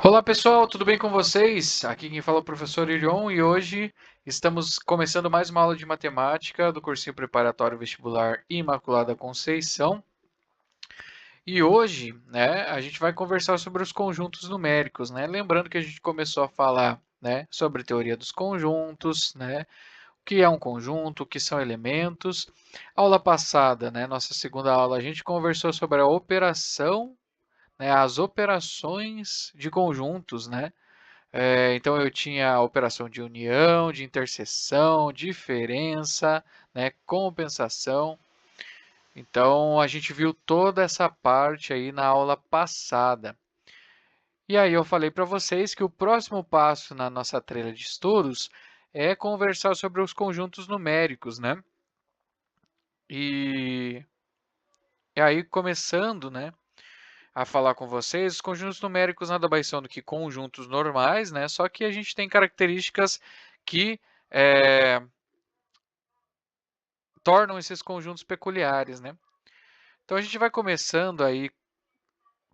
Olá pessoal, tudo bem com vocês? Aqui quem fala é o professor Irion e hoje estamos começando mais uma aula de matemática do cursinho preparatório vestibular Imaculada Conceição. E hoje, a gente vai conversar sobre os conjuntos numéricos, Lembrando que a gente começou a falar, sobre teoria dos conjuntos, o que é um conjunto, o que são elementos. Aula passada, nossa segunda aula, a gente conversou sobre a operação, as operações de conjuntos, então, eu tinha a operação de união, de interseção, diferença, compensação. Então, a gente viu toda essa parte aí na aula passada. E aí eu falei para vocês que o próximo passo na nossa trilha de estudos é conversar sobre os conjuntos numéricos, E, e aí, começando, a falar com vocês, os conjuntos numéricos nada mais são do que conjuntos normais, Só que a gente tem características que tornam esses conjuntos peculiares, Então a gente vai começando aí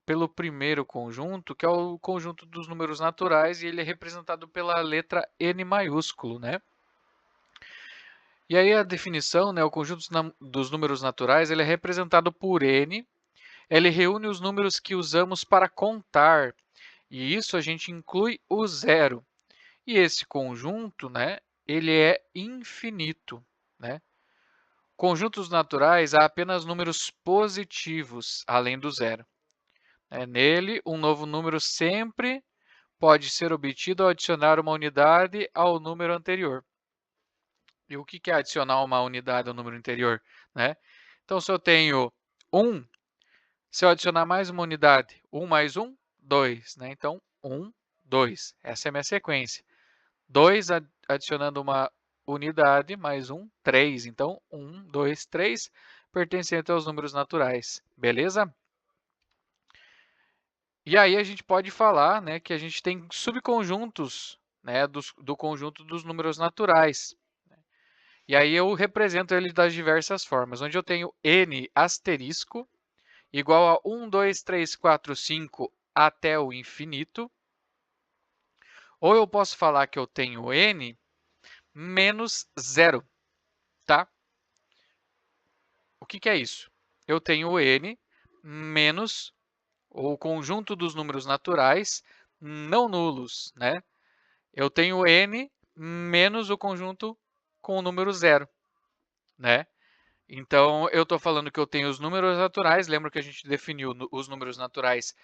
pelo primeiro conjunto, que é o conjunto dos números naturais, e ele é representado pela letra N maiúsculo, E aí a definição, o conjunto dos números naturais, ele é representado por N, ele reúne os números que usamos para contar, e isso a gente inclui o zero. E esse conjunto, ele é infinito, Conjuntos naturais há apenas números positivos, além do zero. Nele, um novo número sempre pode ser obtido ao adicionar uma unidade ao número anterior. E o que é adicionar uma unidade ao número anterior? Então, se eu tenho 1, se eu adicionar mais uma unidade, 1 mais 1, 2. Então, 1, 2. Essa é a minha sequência. 2 adicionando uma unidade, mais 1, 3. Então, 1, 2, 3, pertencente aos números naturais. Beleza? E aí a gente pode falar que a gente tem subconjuntos do conjunto dos números naturais. E aí eu represento ele das diversas formas, onde eu tenho n asterisco igual a 1, 2, 3, 4, 5 até o infinito. Ou eu posso falar que eu tenho n menos zero, tá? O que é isso? Eu tenho n menos o conjunto dos números naturais não nulos, Eu tenho n menos o conjunto com o número zero, Então, eu estou falando que eu tenho os números naturais, lembra que a gente definiu os números naturais,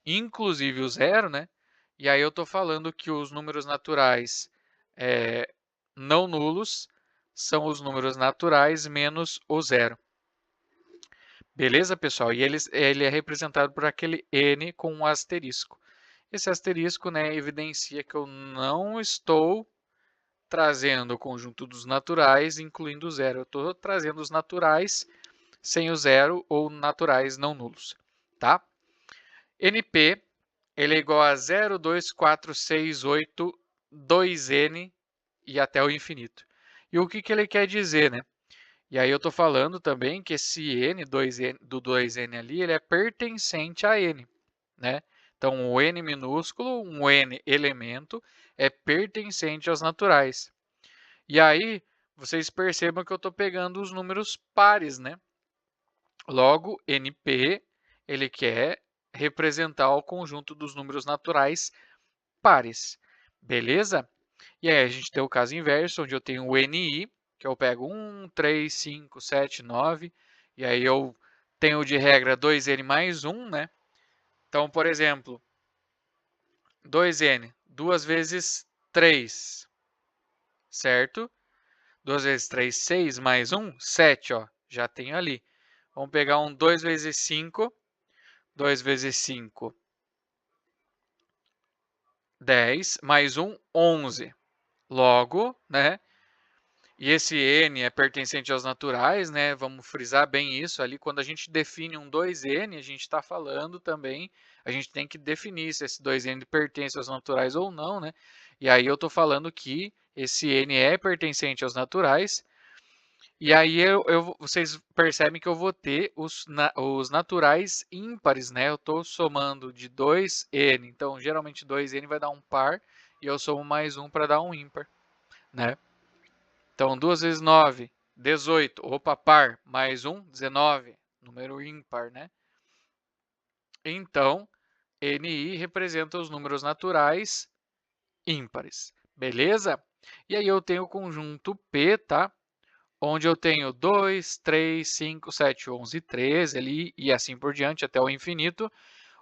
inclusive o zero, E aí eu estou falando que os números naturais não nulos são os números naturais menos o zero. Beleza, pessoal? E ele é representado por aquele n com um asterisco. Esse asterisco, evidencia que eu não estou trazendo o conjunto dos naturais, incluindo o zero. Eu estou trazendo os naturais sem o zero ou naturais não nulos, tá? NP, ele é igual a 0, 2, 4, 6, 8, 2n e até o infinito. E o que ele quer dizer, E aí eu estou falando também que esse n, 2n, do 2n ali, ele é pertencente a n, Então, o n minúsculo, um n elemento, é pertencente aos naturais. E aí, vocês percebam que eu estou pegando os números pares, Logo, NP, ele quer representar o conjunto dos números naturais pares, beleza? E aí, a gente tem o caso inverso, onde eu tenho o NI, que eu pego 1, 3, 5, 7, 9, e aí eu tenho de regra 2n mais 1, Então, por exemplo, 2n, 2 vezes 3, certo? 2 vezes 3, 6, mais 1, 7, ó, já tenho ali. Vamos pegar um 2 vezes 5, 2 vezes 5, 10, mais 1, 11. Logo, E esse n é pertencente aos naturais, Vamos frisar bem isso ali. Quando a gente define um 2n, a gente está falando também, a gente tem que definir se esse 2n pertence aos naturais ou não, E aí eu estou falando que esse n é pertencente aos naturais. E aí vocês percebem que eu vou ter os naturais ímpares, né? Eu estou somando de 2n, então geralmente 2n vai dar um par, e eu somo mais um para dar um ímpar, né? Então 2 vezes 9, 18, opa, par, mais um, 19, número ímpar, né? Então, NI representa os números naturais ímpares, beleza? E aí eu tenho o conjunto P, tá? Onde eu tenho 2, 3, 5, 7, 11, 13 ali e assim por diante até o infinito,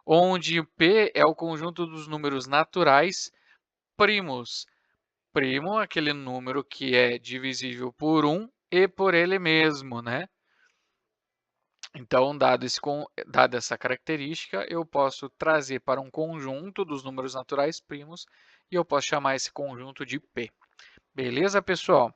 onde o P é o conjunto dos números naturais primos. Primo é aquele número que é divisível por 1 e por ele mesmo, né? Então, dada essa característica, eu posso trazer para um conjunto dos números naturais primos e eu posso chamar esse conjunto de P. Beleza, pessoal?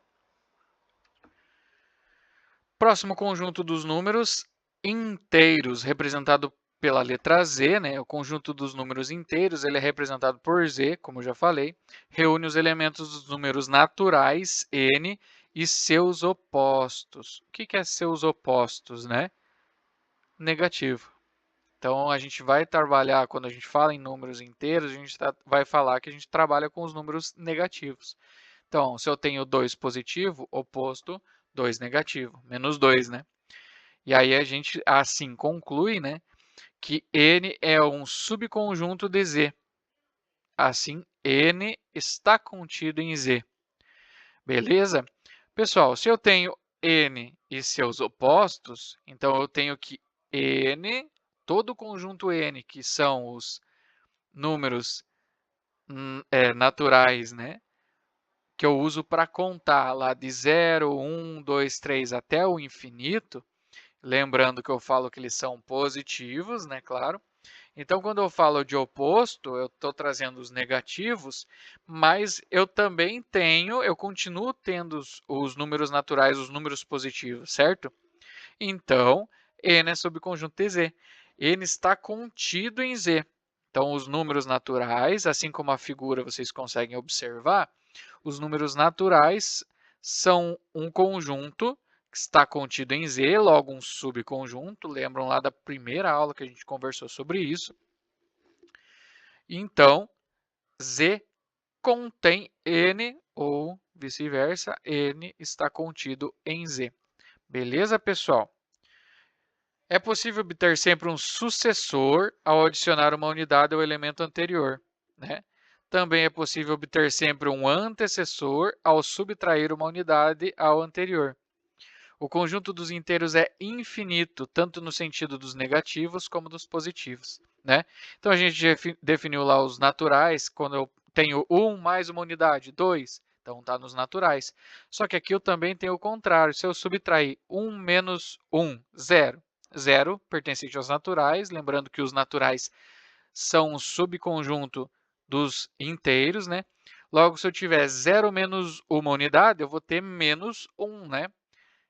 Próximo conjunto dos números inteiros, representado pela letra Z, né? O conjunto dos números inteiros, ele é representado por Z, como eu já falei, reúne os elementos dos números naturais, N, e seus opostos. O que é seus opostos, né? Negativo. Então, a gente vai trabalhar, quando a gente fala em números inteiros, a gente vai falar que a gente trabalha com os números negativos. Então, se eu tenho 2 positivo, oposto, 2 negativo, menos 2, né? E aí a gente assim conclui, né, que N é um subconjunto de Z. Assim, N está contido em Z. Beleza? Pessoal, se eu tenho N e seus opostos, então eu tenho que N, todo o conjunto N, que são os números naturais, né, que eu uso para contar lá de 0, 1, 2, 3 até o infinito, lembrando que eu falo que eles são positivos, né, claro. Então, quando eu falo de oposto, eu estou trazendo os negativos, mas eu continuo tendo os números naturais, os números positivos, certo? Então, N é subconjunto de Z. N está contido em Z. Então, os números naturais, assim como a figura vocês conseguem observar, os números naturais são um conjunto que está contido em Z, logo um subconjunto. Lembram lá da primeira aula que a gente conversou sobre isso? Então, Z contém N ou vice-versa, N está contido em Z. Beleza, pessoal? É possível obter sempre um sucessor ao adicionar uma unidade ao elemento anterior, né? Também é possível obter sempre um antecessor ao subtrair uma unidade ao anterior. O conjunto dos inteiros é infinito, tanto no sentido dos negativos como dos positivos, né? Então, a gente definiu lá os naturais, quando eu tenho 1 mais uma unidade, 2, então está nos naturais. Só que aqui eu também tenho o contrário, se eu subtrair 1 menos 1, 0. 0 pertencente aos naturais, lembrando que os naturais são um subconjunto dos inteiros, né? Logo, se eu tiver 0 menos uma unidade, eu vou ter menos 1, né?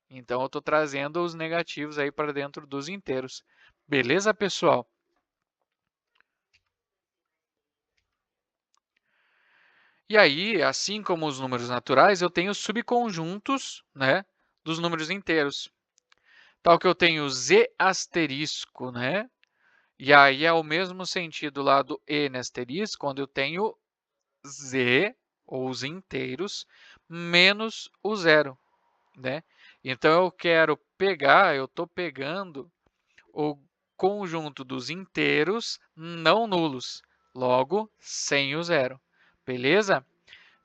Então, eu estou trazendo os negativos aí para dentro dos inteiros. Beleza, pessoal? E aí, assim como os números naturais, eu tenho subconjuntos, né, dos números inteiros. Tal que eu tenho Z asterisco, né? E aí é o mesmo sentido lá do N asterisco, quando eu tenho Z, ou os inteiros, menos o zero, né? Então, eu estou pegando o conjunto dos inteiros não nulos, logo sem o zero, beleza?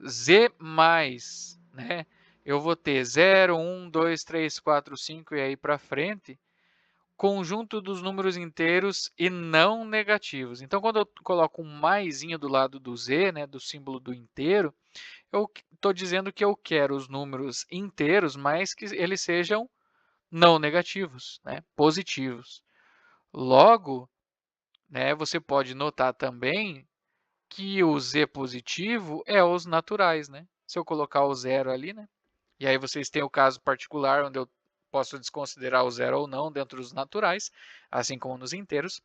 Z mais, né? Eu vou ter 0, 1, 2, 3, 4, 5 e aí para frente, conjunto dos números inteiros e não negativos. Então, quando eu coloco um maisinho do lado do Z, né, do símbolo do inteiro, eu estou dizendo que eu quero os números inteiros, mas que eles sejam não negativos, né, positivos. Logo, né, você pode notar também que o Z positivo é os naturais, né? Se eu colocar o zero ali, né? E aí vocês têm o caso particular onde eu posso desconsiderar o zero ou não dentro dos naturais, assim como nos inteiros.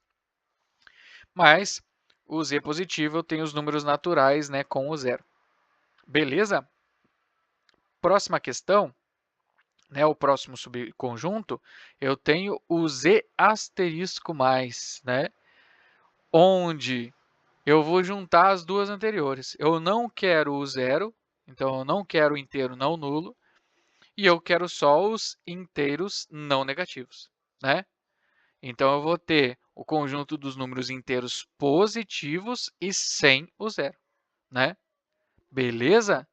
Mas o Z positivo eu tenho os números naturais, né, com o zero. Beleza? Próxima questão né, o próximo subconjunto, eu tenho o z asterisco mais, né, onde eu vou juntar as duas anteriores. Eu não quero o zero, então eu não quero o inteiro não nulo, e eu quero só os inteiros não negativos, né? Então, eu vou ter o conjunto dos números inteiros positivos e sem o zero, né? Beleza?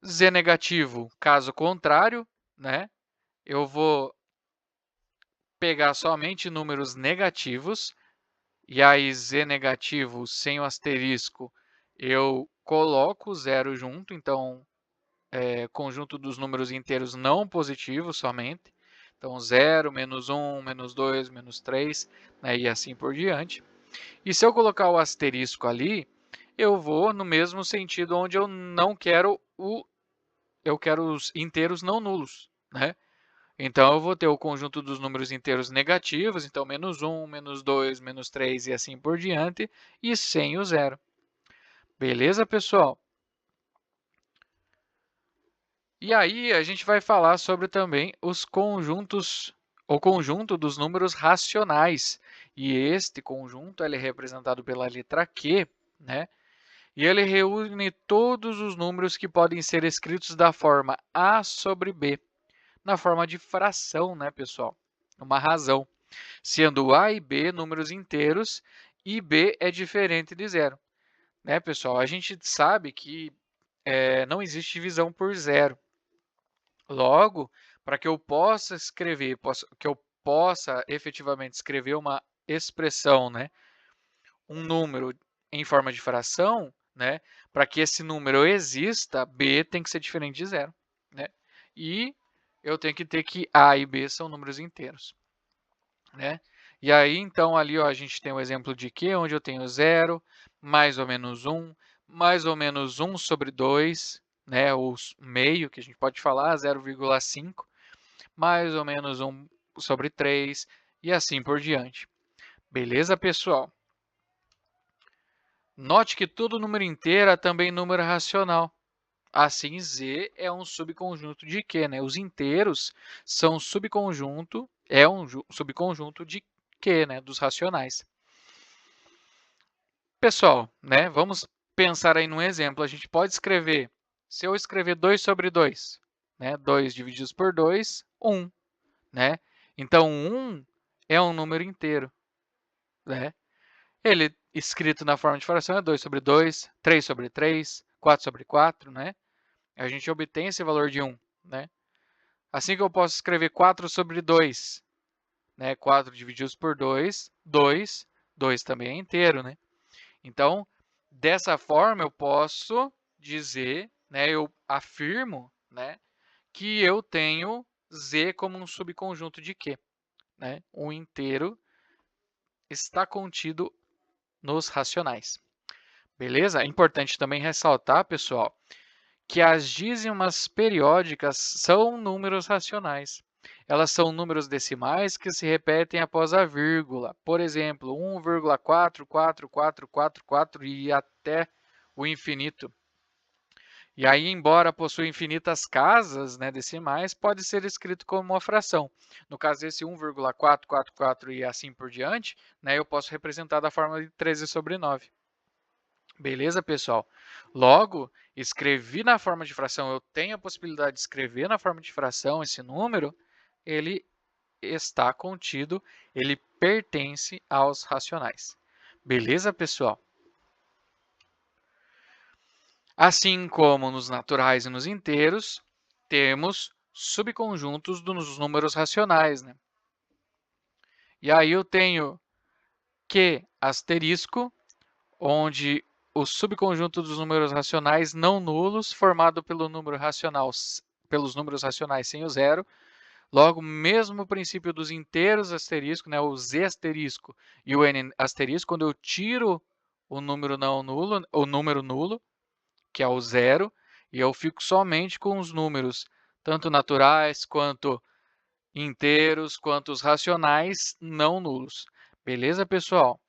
Z negativo, caso contrário, né? Eu vou pegar somente números negativos, e aí z negativo sem o asterisco, eu coloco o zero junto, então, conjunto dos números inteiros não positivos somente. Então, 0, menos 1, menos 2, menos 3, né, e assim por diante. E se eu colocar o asterisco ali, eu vou no mesmo sentido onde eu não quero eu quero os inteiros não nulos, né? Então, eu vou ter o conjunto dos números inteiros negativos, então menos 1, menos 2, menos 3 e assim por diante, e sem o zero. Beleza, pessoal? E aí, a gente vai falar sobre também os conjuntos, o conjunto dos números racionais. E este conjunto ele é representado pela letra Q, né? E ele reúne todos os números que podem ser escritos da forma A sobre B, na forma de fração, né, pessoal? Uma razão, sendo A e B números inteiros e B é diferente de zero, né, pessoal? A gente sabe que não existe divisão por zero. Logo, para que eu possa escrever, que eu possa efetivamente escrever uma expressão, né, um número em forma de fração, né, para que esse número exista, b tem que ser diferente de zero, né? E eu tenho que ter que a e b são números inteiros, né? E aí, então, ali ó, a gente tem um exemplo de que, onde eu tenho 0, mais ou menos 1, mais ou menos 1 sobre 2, né, ou meio, que a gente pode falar, 0,5, mais ou menos 1 sobre 3, e assim por diante. Beleza, pessoal? Note que todo número inteiro é também número racional. Assim, Z é um subconjunto de Q, né? Os inteiros são subconjunto, subconjunto de Q, né? Dos racionais. Pessoal, né? Vamos pensar aí num exemplo. A gente pode escrever, se eu escrever 2 sobre 2, né? 2 divididos por 2, 1, né? Então, 1 é um número inteiro, né? Ele, escrito na forma de fração, é 2 sobre 2, 3 sobre 3, 4 sobre 4, né? A gente obtém esse valor de 1, né? Assim que eu posso escrever 4 sobre 2, né? 4 divididos por 2, 2. 2 também é inteiro, né? Então, dessa forma, eu posso dizer, né? Eu afirmo, né? Que eu tenho Z como um subconjunto de Q, né? O inteiro está contido nos racionais. Beleza? É importante também ressaltar, pessoal, que as dízimas periódicas são números racionais. Elas são números decimais que se repetem após a vírgula. Por exemplo, 1,44444 e até o infinito. E aí, embora possua infinitas casas, né, decimais, pode ser escrito como uma fração. No caso desse 1,444 e assim por diante, né, eu posso representar da forma de 13 sobre 9. Beleza, pessoal? Logo, escrevi na forma de fração, eu tenho a possibilidade de escrever na forma de fração esse número, ele está contido, ele pertence aos racionais. Beleza, pessoal? Assim como nos naturais e nos inteiros, temos subconjuntos dos números racionais, né? E aí eu tenho Q asterisco, onde o subconjunto dos números racionais não nulos, formado pelo número racional, pelos números racionais sem o zero. Logo, mesmo princípio dos inteiros asterisco, né, o z asterisco e o n asterisco, quando eu tiro o número não nulo, o número nulo, que é o zero, e eu fico somente com os números, tanto naturais quanto inteiros, quanto os racionais não nulos. Beleza, pessoal?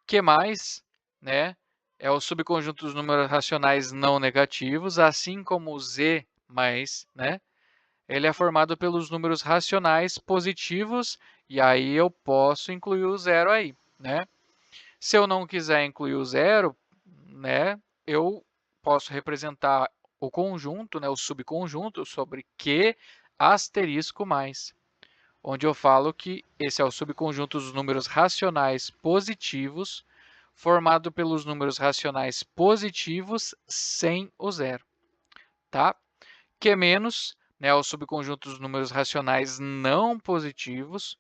Que mais, né, é o subconjunto dos números racionais não negativos, assim como o z mais, né, ele é formado pelos números racionais positivos, e aí eu posso incluir o zero aí, né? Se eu não quiser incluir o zero, né, eu posso representar o conjunto, né, o subconjunto sobre Q asterisco mais, onde eu falo que esse é o subconjunto dos números racionais positivos, formado pelos números racionais positivos sem o zero, tá? Q menos, né, é o subconjunto dos números racionais não positivos,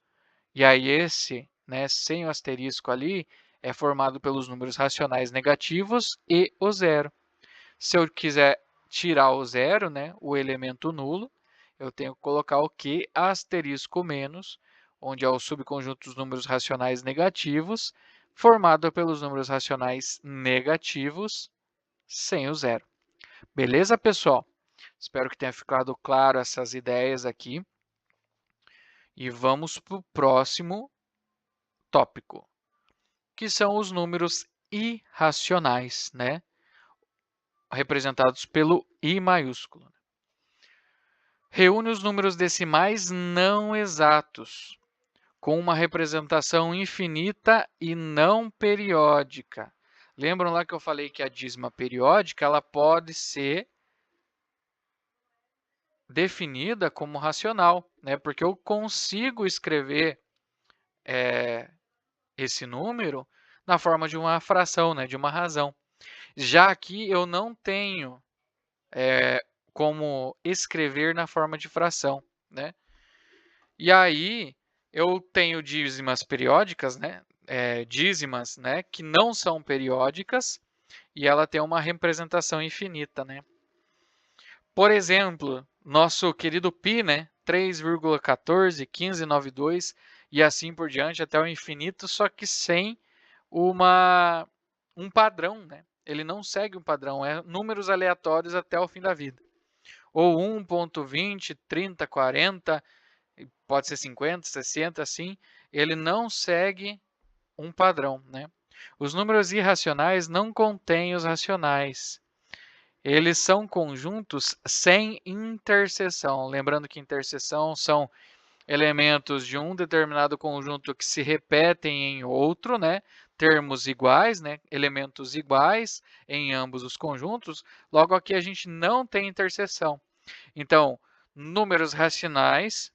e aí esse, né, sem o asterisco ali, é formado pelos números racionais negativos e o zero. Se eu quiser tirar o zero, né, o elemento nulo, eu tenho que colocar o Q asterisco menos, onde é o subconjunto dos números racionais negativos, formado pelos números racionais negativos sem o zero. Beleza, pessoal? Espero que tenha ficado claro essas ideias aqui. E vamos para o próximo tópico, que são os números irracionais, né? Representados pelo I maiúsculo. Reúne os números decimais não exatos, com uma representação infinita e não periódica. Lembram lá que eu falei que a dízima periódica ela pode ser definida como racional, né? Porque eu consigo escrever esse número na forma de uma fração, né? De uma razão. Já aqui eu não tenho como escrever na forma de fração, né? E aí eu tenho dízimas periódicas, né? Dízimas, né? Que não são periódicas e ela tem uma representação infinita, né? Por exemplo, nosso querido π, né? 3,141592 e assim por diante até o infinito, só que sem um padrão, né? Ele não segue um padrão, é números aleatórios até o fim da vida. Ou 1,20, 30, 40, pode ser 50, 60, assim, ele não segue um padrão, né? Os números irracionais não contêm os racionais. Eles são conjuntos sem interseção. Lembrando que interseção são elementos de um determinado conjunto que se repetem em outro, né? Termos iguais, né? Elementos iguais em ambos os conjuntos. Logo, aqui a gente não tem interseção. Então, números racionais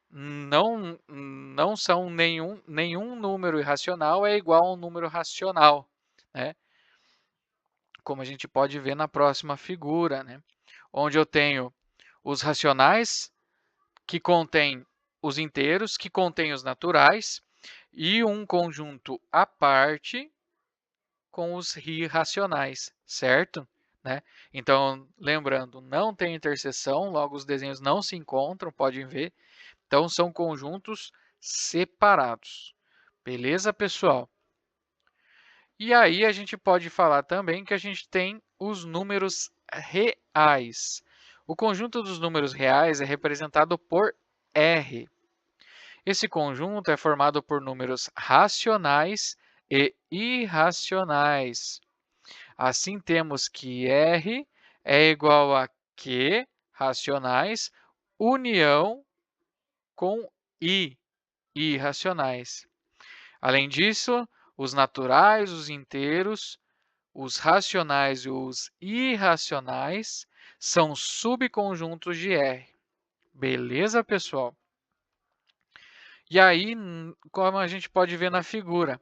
não são nenhum número irracional é igual a um número racional, né? Como a gente pode ver na próxima figura, né? Onde eu tenho os racionais, que contém os inteiros, que contém os naturais, e um conjunto à parte com os irracionais, certo? Né? Então, lembrando, não tem interseção, logo os desenhos não se encontram, podem ver. Então, são conjuntos separados. Beleza, pessoal? E aí, a gente pode falar também que a gente tem os números reais. O conjunto dos números reais é representado por R. Esse conjunto é formado por números racionais e irracionais. Assim, temos que R é igual a Q, racionais, união com I, irracionais. Além disso, os naturais, os inteiros, os racionais e os irracionais são subconjuntos de R. Beleza, pessoal? E aí, como a gente pode ver na figura,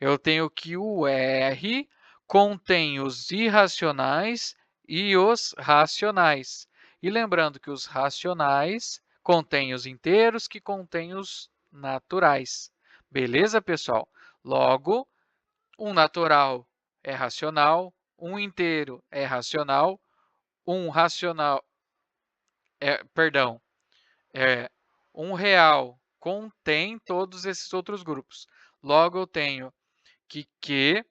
eu tenho que o R contém os irracionais e os racionais. E lembrando que os racionais contêm os inteiros, que contêm os naturais. Beleza, pessoal? Logo, um natural é racional, um inteiro é racional, um racional, perdão, um real contém todos esses outros grupos. Logo, eu tenho que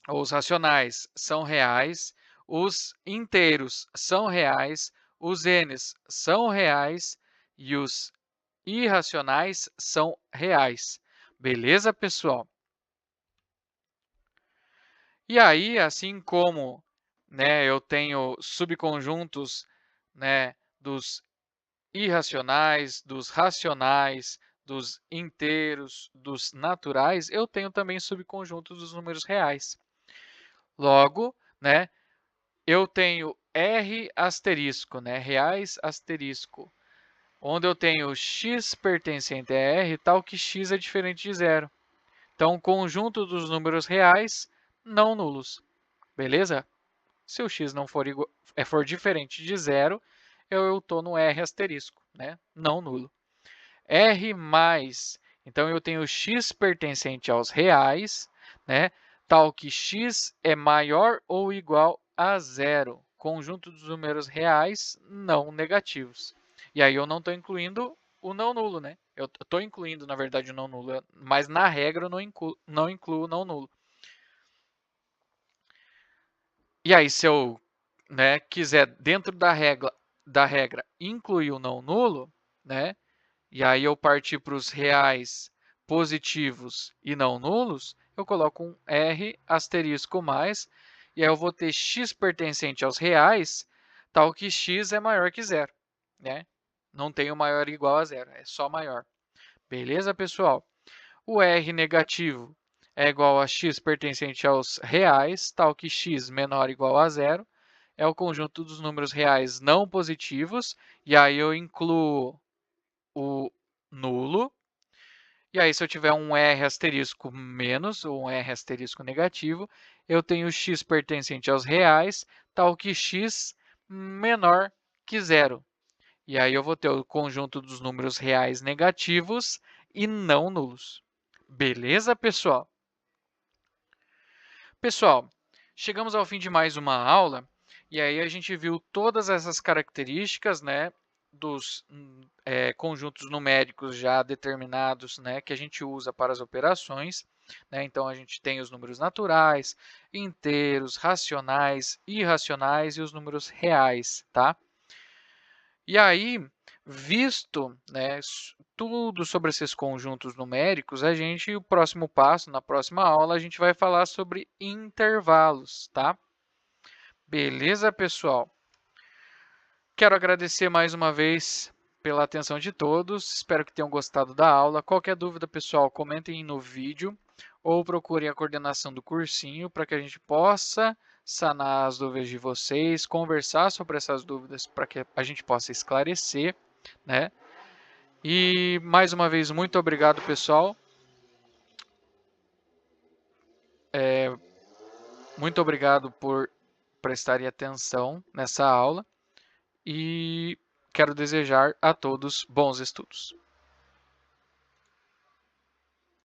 os racionais são reais, os inteiros são reais, os n's são reais e os irracionais são reais. Beleza, pessoal? E aí, assim como, né, eu tenho subconjuntos, né, dos irracionais, dos racionais, dos inteiros, dos naturais, eu tenho também subconjuntos dos números reais. Logo, né, eu tenho R asterisco, né, reais asterisco, onde eu tenho x pertencente a R, tal que x é diferente de zero. Então, conjunto dos números reais não nulos, beleza? Se o x não for, for diferente de zero, eu estou no R asterisco, né? Não nulo. R mais, então eu tenho x pertencente aos reais, né? Tal que x é maior ou igual a zero. Conjunto dos números reais não negativos. E aí eu não estou incluindo o não nulo, né? Eu estou incluindo, na verdade, o não nulo, mas na regra eu não incluo o não nulo. E aí, se eu, né, quiser, dentro da regra, incluir o não nulo, né, e aí eu partir para os reais positivos e não nulos, eu coloco um R asterisco mais, e aí eu vou ter x pertencente aos reais, tal que x é maior que zero, né? Não tem o maior ou igual a zero, é só maior. Beleza, pessoal? O R negativo é igual a x pertencente aos reais, tal que x menor ou igual a zero. É o conjunto dos números reais não positivos, e aí eu incluo o nulo. E aí, se eu tiver um R asterisco menos ou um R asterisco negativo, eu tenho x pertencente aos reais, tal que x menor que zero. E aí eu vou ter o conjunto dos números reais negativos e não nulos. Beleza, pessoal? Pessoal, chegamos ao fim de mais uma aula e aí a gente viu todas essas características, né, dos conjuntos numéricos já determinados, né, que a gente usa para as operações. Né? Então, a gente tem os números naturais, inteiros, racionais, irracionais e os números reais, tá? E aí, visto, né, tudo sobre esses conjuntos numéricos, o próximo passo, na próxima aula, a gente vai falar sobre intervalos, tá? Beleza, pessoal? Quero agradecer mais uma vez pela atenção de todos. Espero que tenham gostado da aula. Qualquer dúvida, pessoal, comentem no vídeo ou procurem a coordenação do cursinho para que a gente possa sanar as dúvidas de vocês, conversar sobre essas dúvidas para que a gente possa esclarecer, né? E mais uma vez, muito obrigado, pessoal. Muito obrigado por prestarem atenção nessa aula e quero desejar a todos bons estudos.